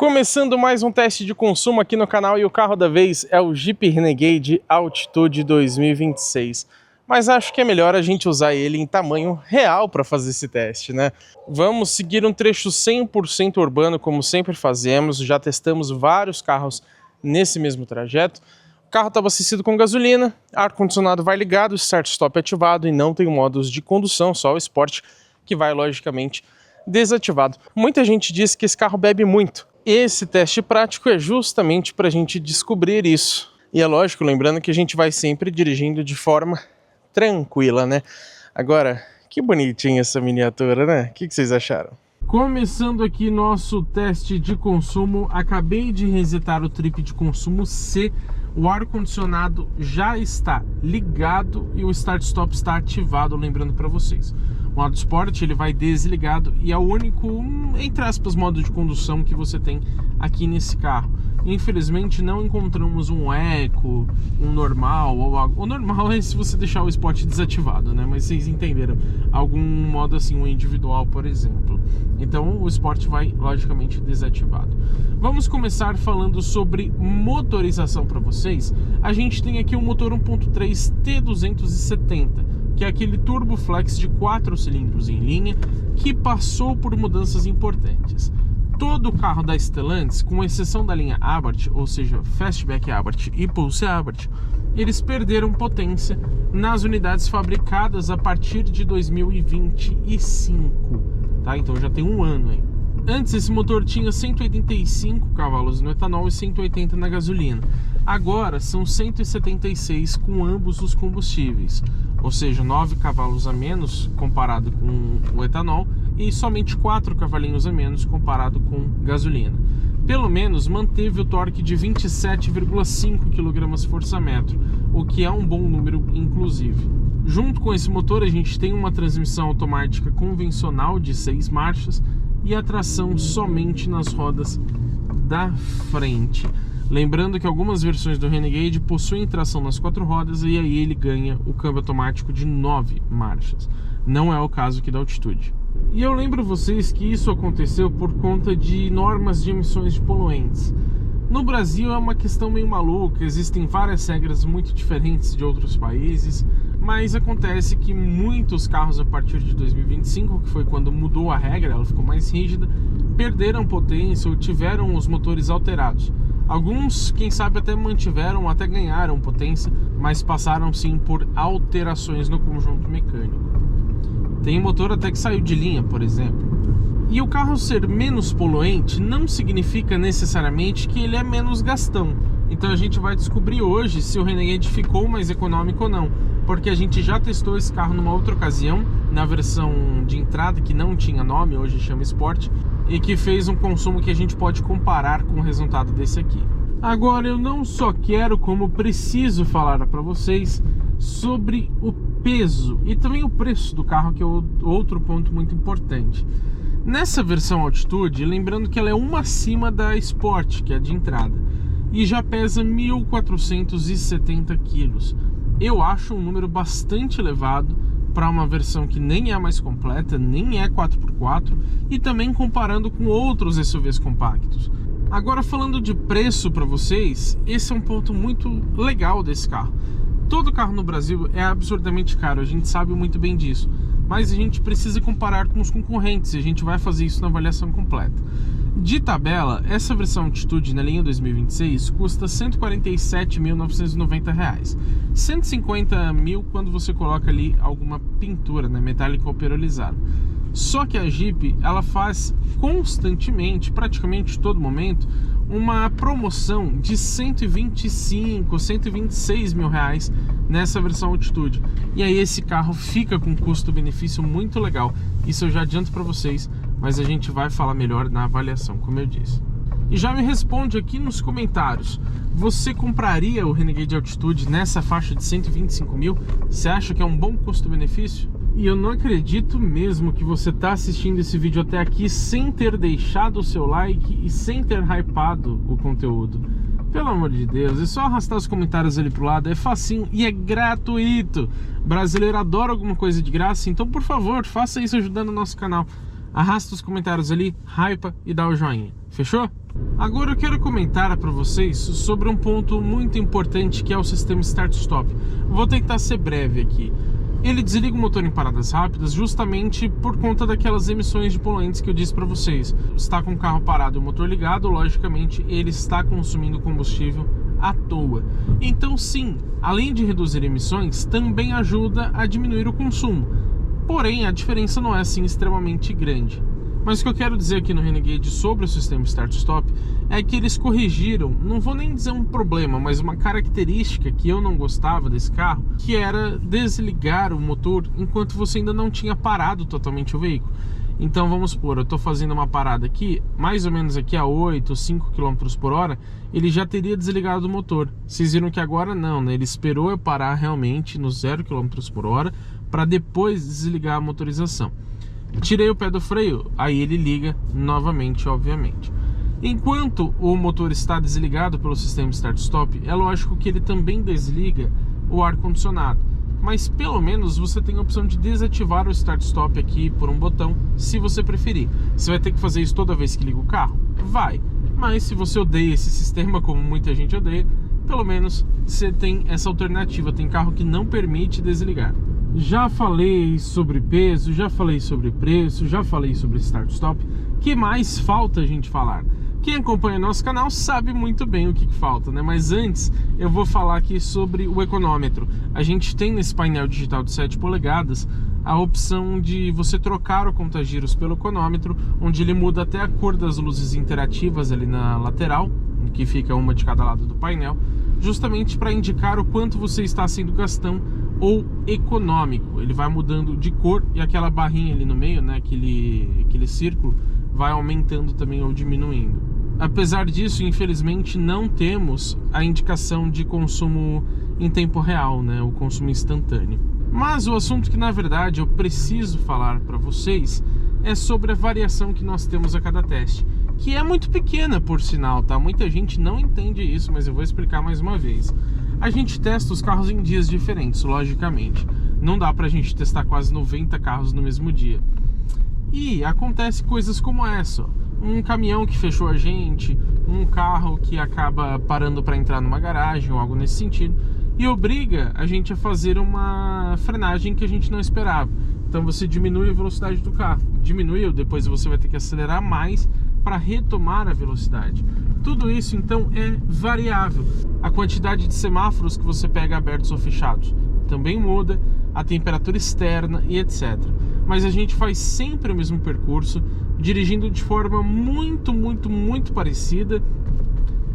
Começando mais um teste de consumo aqui no canal, e o carro da vez é o Jeep Renegade Altitude 2026. Mas acho que é melhor a gente usar ele em tamanho real para fazer esse teste, né? Vamos seguir um trecho 100% urbano, como sempre fazemos. Já testamos vários carros nesse mesmo trajeto. O carro está abastecido com gasolina, ar-condicionado vai ligado, start-stop ativado e não tem modos de condução, só o Sport, que vai logicamente desativado. Muita gente diz que esse carro bebe muito. Esse teste prático é justamente para a gente descobrir isso. E é lógico, lembrando que a gente vai sempre dirigindo de forma tranquila, né? Agora, que bonitinha essa miniatura, né? O que vocês acharam? Começando aqui nosso teste de consumo, acabei de resetar o trip de consumo C. O ar-condicionado já está ligado e o start-stop está ativado, lembrando para vocês. O modo Sport ele vai desligado e é o único, entre aspas, modo de condução que você tem aqui nesse carro. Infelizmente não encontramos um Eco, um normal ou algo. O normal é se você deixar o Sport desativado, né? Mas vocês entenderam, algum modo assim, um individual, por exemplo. Então o Sport vai logicamente desativado. Vamos começar falando sobre motorização para vocês. A gente tem aqui um motor 1.3 T270, que é aquele Turbo Flex de 4 cilindros em linha, que passou por mudanças importantes. Todo o carro da Stellantis, com exceção da linha Abarth, ou seja, Fastback Abarth e Pulse Abarth, eles perderam potência nas unidades fabricadas a partir de 2025, tá? Então já tem um ano aí. Antes esse motor tinha 185 cavalos no etanol e 180 na gasolina. Agora são 176 com ambos os combustíveis, ou seja, 9 cavalos a menos comparado com o etanol e somente 4 cavalinhos a menos comparado com gasolina. Pelo menos manteve o torque de 27,5 kgfm, o que é um bom número inclusive. Junto com esse motor a gente tem uma transmissão automática convencional de 6 marchas e a tração somente nas rodas da frente. Lembrando que algumas versões do Renegade possuem tração nas 4 rodas e aí ele ganha o câmbio automático de 9 marchas. Não é o caso aqui da Altitude. E eu lembro vocês que isso aconteceu por conta de normas de emissões de poluentes. No Brasil é uma questão meio maluca, existem várias regras muito diferentes de outros países, mas acontece que muitos carros a partir de 2025, que foi quando mudou a regra, ela ficou mais rígida, perderam potência ou tiveram os motores alterados. Alguns, quem sabe, até mantiveram, até ganharam potência, mas passaram sim por alterações no conjunto mecânico. Tem motor até que saiu de linha, por exemplo. E o carro ser menos poluente não significa necessariamente que ele é menos gastão. Então a gente vai descobrir hoje se o Renegade ficou mais econômico ou não, porque a gente já testou esse carro numa outra ocasião, na versão de entrada que não tinha nome, hoje chama Sport, e que fez um consumo que a gente pode comparar com o resultado desse aqui. Agora eu não só quero, como preciso falar para vocês sobre o peso e também o preço do carro, que é outro ponto muito importante. Nessa versão Altitude, lembrando que ela é uma acima da Sport, que é a de entrada, e já pesa 1.470 quilos. Eu acho um número bastante elevado para uma versão que nem é a mais completa, nem é 4x4, e também comparando com outros SUVs compactos. Agora, falando de preço para vocês, esse é um ponto muito legal desse carro. Todo carro no Brasil é absurdamente caro, a gente sabe muito bem disso, mas a gente precisa comparar com os concorrentes e a gente vai fazer isso na avaliação completa. De tabela, essa versão Altitude na linha 2026 custa R$ 147.990, R$ 150.000 quando você coloca ali alguma pintura, né, metálica ou perolizada. Só que a Jeep, ela faz constantemente, praticamente todo momento, uma promoção de 125, 126 mil reais nessa versão Altitude. E aí esse carro fica com um custo-benefício muito legal. Isso eu já adianto para vocês, mas a gente vai falar melhor na avaliação, como eu disse. E já me responde aqui nos comentários, você compraria o Renegade Altitude nessa faixa de 125 mil? Você acha que é um bom custo-benefício? E eu não acredito mesmo que você está assistindo esse vídeo até aqui sem ter deixado o seu like e sem ter hypado o conteúdo. Pelo amor de Deus, é só arrastar os comentários ali pro lado, é facinho e é gratuito. Brasileiro adora alguma coisa de graça, então por favor, faça isso ajudando o nosso canal. Arrasta os comentários ali, hypa e dá o joinha. Fechou? Agora eu quero comentar para vocês sobre um ponto muito importante que é o sistema Start-Stop. Vou tentar ser breve aqui. Ele desliga o motor em paradas rápidas justamente por conta daquelas emissões de poluentes que eu disse para vocês. Está com o carro parado e o motor ligado, logicamente ele está consumindo combustível à toa. Então sim, além de reduzir emissões, também ajuda a diminuir o consumo. Porém, a diferença não é assim extremamente grande. Mas o que eu quero dizer aqui no Renegade sobre o sistema Start-Stop é que eles corrigiram, não vou nem dizer um problema, mas uma característica que eu não gostava desse carro, que era desligar o motor enquanto você ainda não tinha parado totalmente o veículo. Então vamos supor, eu estou fazendo uma parada aqui, mais ou menos aqui a 8 ou 5 km por hora, ele já teria desligado o motor. Vocês viram que agora não, né? Ele esperou eu parar realmente no 0 km por hora para depois desligar a motorização. Tirei o pé do freio, aí ele liga novamente, obviamente. Enquanto o motor está desligado pelo sistema Start-Stop, é lógico que ele também desliga o ar-condicionado. Mas pelo menos você tem a opção de desativar o Start-Stop aqui por um botão, se você preferir. Você vai ter que fazer isso toda vez que liga o carro? Vai. Mas se você odeia esse sistema, como muita gente odeia, pelo menos você tem essa alternativa. Tem carro que não permite desligar. Já falei sobre peso, já falei sobre preço, já falei sobre Start-Stop. O que mais falta a gente falar? Quem acompanha nosso canal sabe muito bem o que falta, né? Mas antes eu vou falar aqui sobre o econômetro. A gente tem nesse painel digital de 7 polegadas a opção de você trocar o contagiros pelo econômetro, onde ele muda até a cor das luzes interativas ali na lateral, que fica uma de cada lado do painel, justamente para indicar o quanto você está sendo gastão ou econômico. Ele vai mudando de cor e aquela barrinha ali no meio, né, aquele círculo, vai aumentando também ou diminuindo. Apesar disso, infelizmente, não temos a indicação de consumo em tempo real, né, o consumo instantâneo. Mas o assunto que na verdade eu preciso falar para vocês é sobre a variação que nós temos a cada teste, que é muito pequena, por sinal, tá? Muita gente não entende isso, mas eu vou explicar mais uma vez. A gente testa os carros em dias diferentes, logicamente. Não dá pra gente testar quase 90 carros no mesmo dia. E acontece coisas como essa, ó. Um caminhão que fechou a gente, um carro que acaba parando para entrar numa garagem ou algo nesse sentido, e obriga a gente a fazer uma frenagem que a gente não esperava. Então você diminui a velocidade do carro, diminuiu, depois você vai ter que acelerar mais para retomar a velocidade. Tudo isso então é variável. A quantidade de semáforos que você pega abertos ou fechados também muda, a temperatura externa e etc. Mas a gente faz sempre o mesmo percurso, dirigindo de forma muito parecida.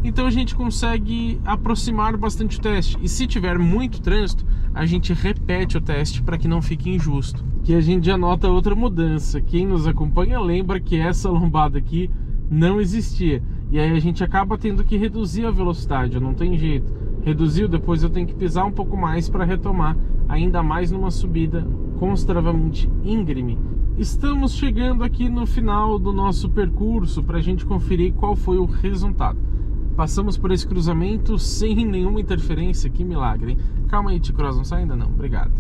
Então a gente consegue aproximar bastante o teste. E se tiver muito trânsito, a gente repete o teste para que não fique injusto. Que a gente já nota outra mudança. Quem nos acompanha lembra que essa lombada aqui não existia. E aí a gente acaba tendo que reduzir a velocidade, não tem jeito. Reduziu, depois eu tenho que pisar um pouco mais para retomar, ainda mais numa subida consideravelmente íngreme. Estamos chegando aqui no final do nosso percurso para a gente conferir qual foi o resultado. Passamos por esse cruzamento sem nenhuma interferência, que milagre, hein? Calma aí, T-Cross, não sai ainda não, obrigado.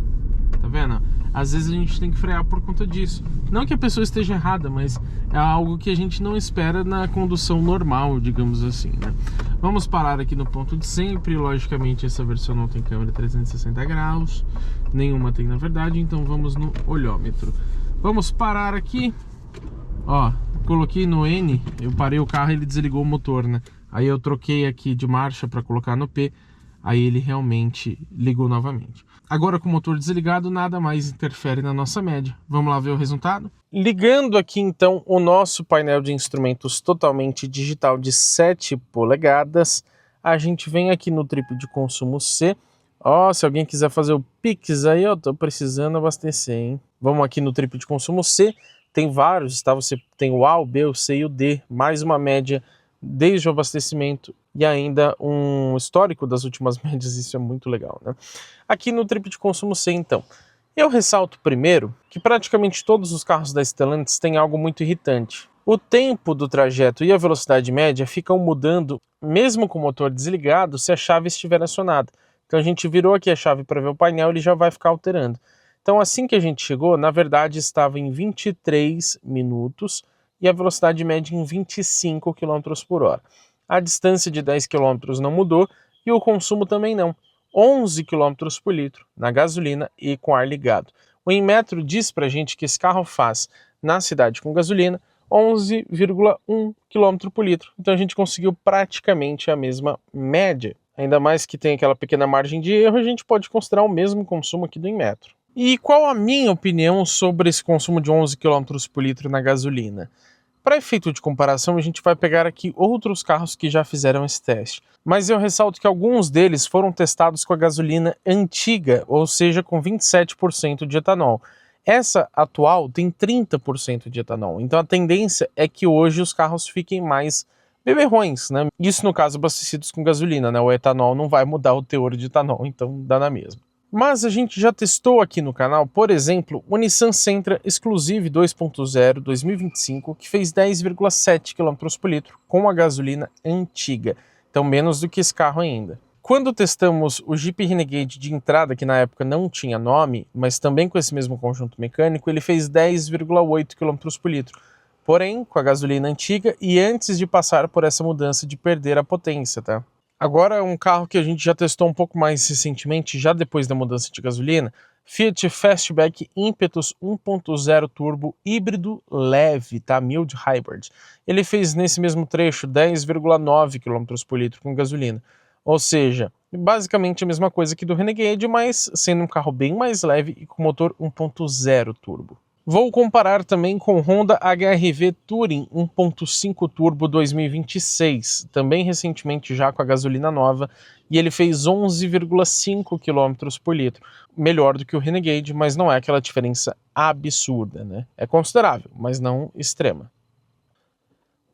Tá vendo? Às vezes a gente tem que frear por conta disso. Não que a pessoa esteja errada, mas é algo que a gente não espera na condução normal, digamos assim, né? Vamos parar aqui no ponto de sempre. Logicamente essa versão não tem câmera 360 graus, nenhuma tem na verdade, então vamos no olhômetro. Vamos parar aqui. Ó, coloquei no N, eu parei o carro e ele desligou o motor, né? Aí eu troquei aqui de marcha para colocar no P, aí ele realmente ligou novamente. Agora com o motor desligado, nada mais interfere na nossa média. Vamos lá ver o resultado? Ligando aqui então o nosso painel de instrumentos totalmente digital de 7 polegadas, a gente vem aqui no triplo de consumo C. Ó, se alguém quiser fazer o Pix aí, eu tô precisando abastecer, hein? Vamos aqui no triplo de consumo C, tem vários, tá? Você tem o A, o B, o C e o D, mais uma média desde o abastecimento e ainda um histórico das últimas médias, isso é muito legal, né? Aqui no triplo de consumo C, então, eu ressalto primeiro que praticamente todos os carros da Stellantis têm algo muito irritante. O tempo do trajeto e a velocidade média ficam mudando, mesmo com o motor desligado, se a chave estiver acionada. Então a gente virou aqui a chave para ver o painel, ele já vai ficar alterando. Então assim que a gente chegou, na verdade estava em 23 minutos, e a velocidade média em 25 km por hora. A distância de 10 km não mudou e o consumo também não. 11 km por litro na gasolina e com ar ligado. O Inmetro diz pra gente que esse carro faz, na cidade com gasolina, 11,1 km por litro. Então a gente conseguiu praticamente a mesma média. Ainda mais que tem aquela pequena margem de erro, a gente pode considerar o mesmo consumo aqui do Inmetro. E qual a minha opinião sobre esse consumo de 11 km por litro na gasolina? Para efeito de comparação, a gente vai pegar aqui outros carros que já fizeram esse teste. Mas eu ressalto que alguns deles foram testados com a gasolina antiga, ou seja, com 27% de etanol. Essa atual tem 30% de etanol, então a tendência é que hoje os carros fiquem mais beberrões, né? Isso no caso abastecidos com gasolina, né? O etanol não vai mudar o teor de etanol, então dá na mesma. Mas a gente já testou aqui no canal, por exemplo, o Nissan Sentra Exclusive 2.0 2025, que fez 10,7 km por litro com a gasolina antiga, então menos do que esse carro ainda. Quando testamos o Jeep Renegade de entrada, que na época não tinha nome, mas também com esse mesmo conjunto mecânico, ele fez 10,8 km por litro, porém com a gasolina antiga e antes de passar por essa mudança de perder a potência, tá? Agora, um carro que a gente já testou um pouco mais recentemente, já depois da mudança de gasolina, Fiat Fastback Impetus 1.0 turbo híbrido leve, tá? Mild Hybrid. Ele fez nesse mesmo trecho 10,9 km por litro com gasolina. Ou seja, basicamente a mesma coisa que do Renegade, mas sendo um carro bem mais leve e com motor 1.0 turbo. Vou comparar também com o Honda HR-V Touring 1.5 Turbo 2026, também recentemente já com a gasolina nova, e ele fez 11,5 km por litro. Melhor do que o Renegade, mas não é aquela diferença absurda, né? É considerável, mas não extrema.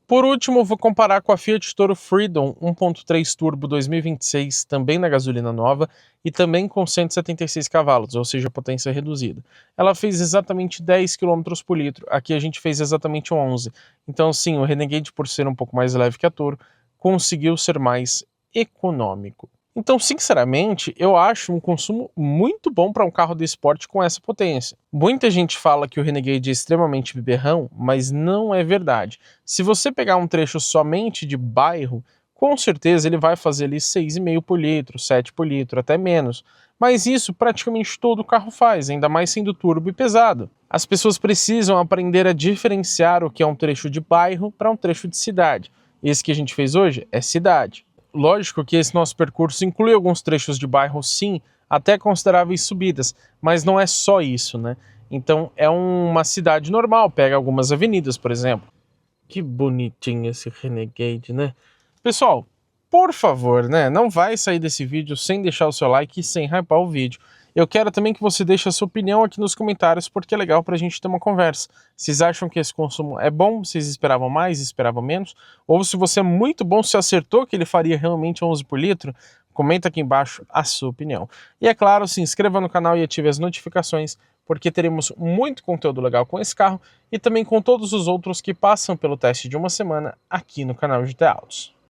Por último, vou comparar com a Fiat Toro Freedom 1.3 Turbo 2026, também na gasolina nova e também com 176 cavalos, ou seja, potência reduzida. Ela fez exatamente 10 km por litro, aqui a gente fez exatamente 11. Então sim, o Renegade, por ser um pouco mais leve que a Toro, conseguiu ser mais econômico. Então, sinceramente, eu acho um consumo muito bom para um carro de esporte com essa potência. Muita gente fala que o Renegade é extremamente beberrão, mas não é verdade. Se você pegar um trecho somente de bairro, com certeza ele vai fazer ali 6,5 por litro, 7 por litro, até menos. Mas isso praticamente todo carro faz, ainda mais sendo turbo e pesado. As pessoas precisam aprender a diferenciar o que é um trecho de bairro para um trecho de cidade. Esse que a gente fez hoje é cidade. Lógico que esse nosso percurso inclui alguns trechos de bairro, sim, até consideráveis subidas, mas não é só isso, né? Então é uma cidade normal, pega algumas avenidas, por exemplo. Que bonitinho esse Renegade, né? Pessoal, por favor, né, não vai sair desse vídeo sem deixar o seu like e sem hypar o vídeo. Eu quero também que você deixe a sua opinião aqui nos comentários, porque é legal pra gente ter uma conversa. Vocês acham que esse consumo é bom? Vocês esperavam mais, esperavam menos? Ou se você é muito bom, se acertou que ele faria realmente 11 por litro? Comenta aqui embaixo a sua opinião. E é claro, se inscreva no canal e ative as notificações, porque teremos muito conteúdo legal com esse carro e também com todos os outros que passam pelo teste de uma semana aqui no canal GT Autos.